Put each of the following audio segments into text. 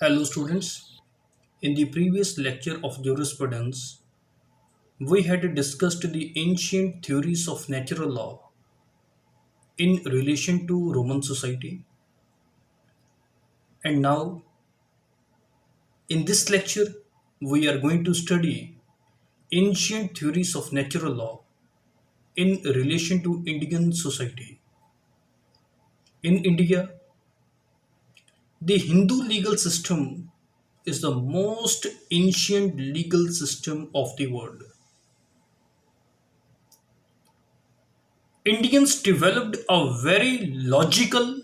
Hello, students. In the previous lecture of jurisprudence, we had discussed the ancient theories of natural law in relation to Roman society. And now, in this lecture, we are going to study ancient theories of natural law in relation to Indian society. In India, the Hindu legal system is the most ancient legal system of the world. Indians developed a very logical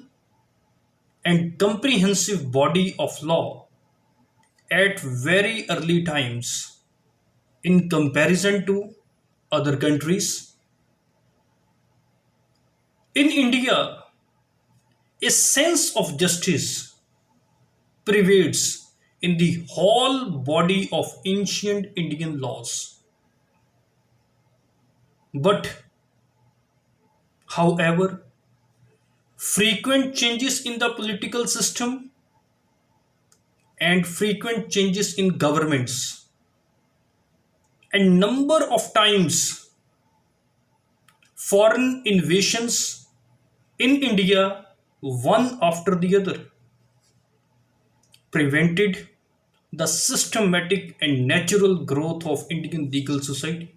and comprehensive body of law at very early times in comparison to other countries. In India, a sense of justice prevails in the whole body of ancient Indian laws. But, however, frequent changes in the political system and frequent changes in governments and number of times foreign invasions in India, one after the other, prevented the systematic and natural growth of Indian legal society.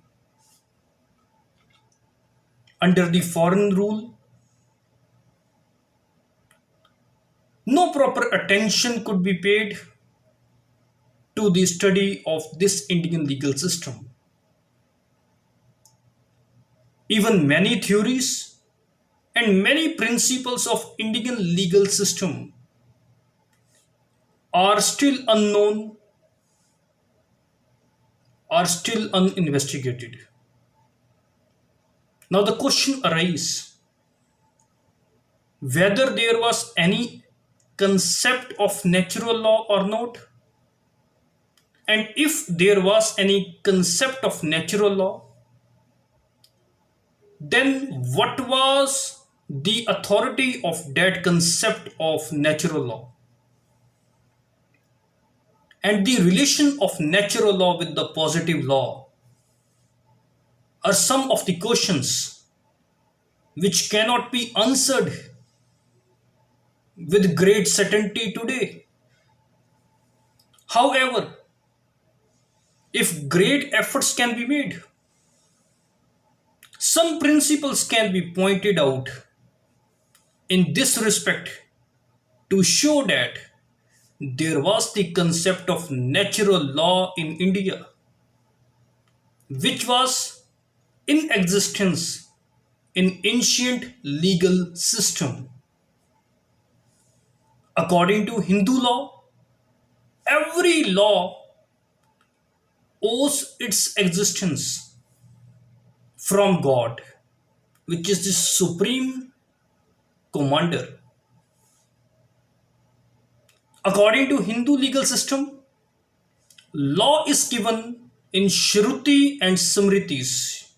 Under the foreign rule, no proper attention could be paid to the study of this Indian legal system. Even many theories and many principles of Indian legal system are still unknown, are still uninvestigated. Now the question arises whether there was any concept of natural law or not, and if there was any concept of natural law, then what was the authority of that concept of natural law? And the relation of natural law with the positive law are some of the questions which cannot be answered with great certainty today. However, if great efforts can be made, some principles can be pointed out in this respect to show that there was the concept of natural law in India, which was in existence in ancient legal system. According to Hindu law, every law owes its existence from God, which is the supreme commander. According to Hindu legal system, law is given in Shruti and Smritis.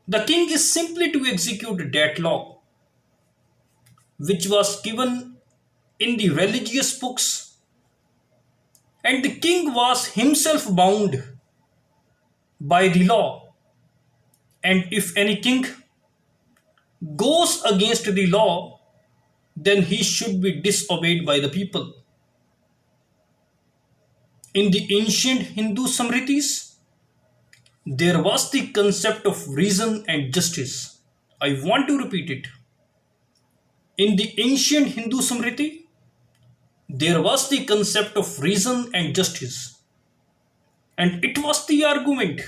The king is simply to execute that law, which was given in the religious books, and the king was himself bound by the law. And if any king goes against the law, then he should be disobeyed by the people. In the ancient Hindu Smritis, there was the concept of reason and justice. I want to repeat it. In the ancient Hindu Smriti, there was the concept of reason and justice. And it was the argument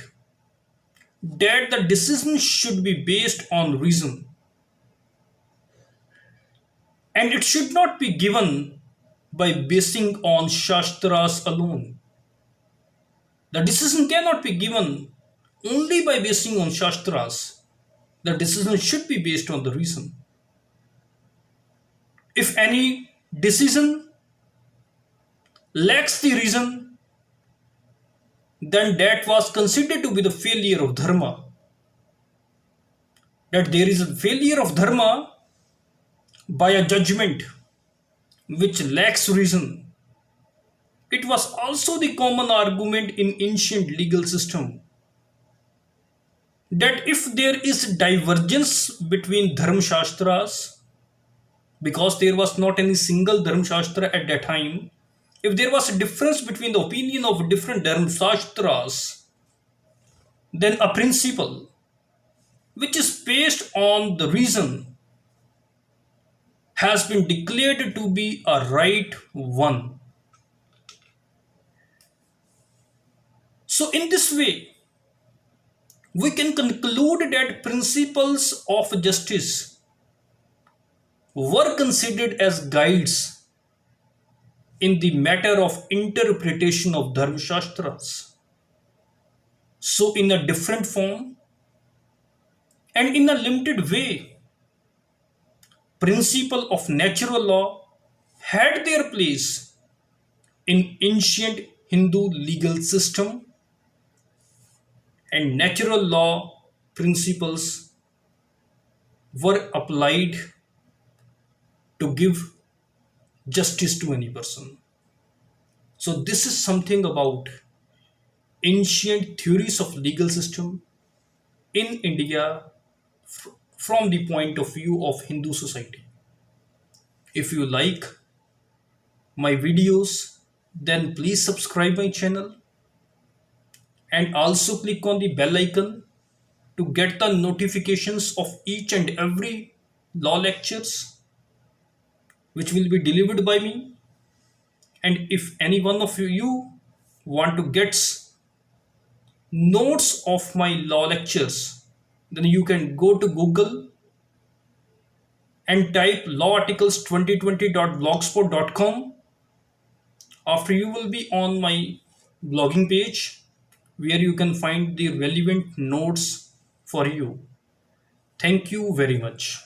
that the decision should be based on reason. And it should not be given by basing on Shastras alone. The decision cannot be given only by basing on Shastras. The decision should be based on the reason. If any decision lacks the reason, then that was considered to be the failure of dharma. That there is a failure of dharma by a judgment which lacks reason. It was also the common argument in ancient legal system that if there is divergence between dharma shastras, because there was not any single dharma shastra at that time, if there was a difference between the opinion of different dharma shastras, then a principle which is based on the reason has been declared to be a right one. So, in this way, we can conclude that principles of justice were considered as guides in the matter of interpretation of Dharma Shastras. So, in a different form and in a limited way, principle of natural law had their place in ancient Hindu legal system, and natural law principles were applied to give justice to any person. So this is something about ancient theories of legal system in India from the point of view of Hindu society. If you like my videos, then please subscribe my channel and also click on the bell icon to get the notifications of each and every law lectures which will be delivered by me. And if any one of you want to get notes of my law lectures, then you can go to Google and type lawarticles2020.blogspot.com. After, you will be on my blogging page where you can find the relevant notes for you. Thank you very much.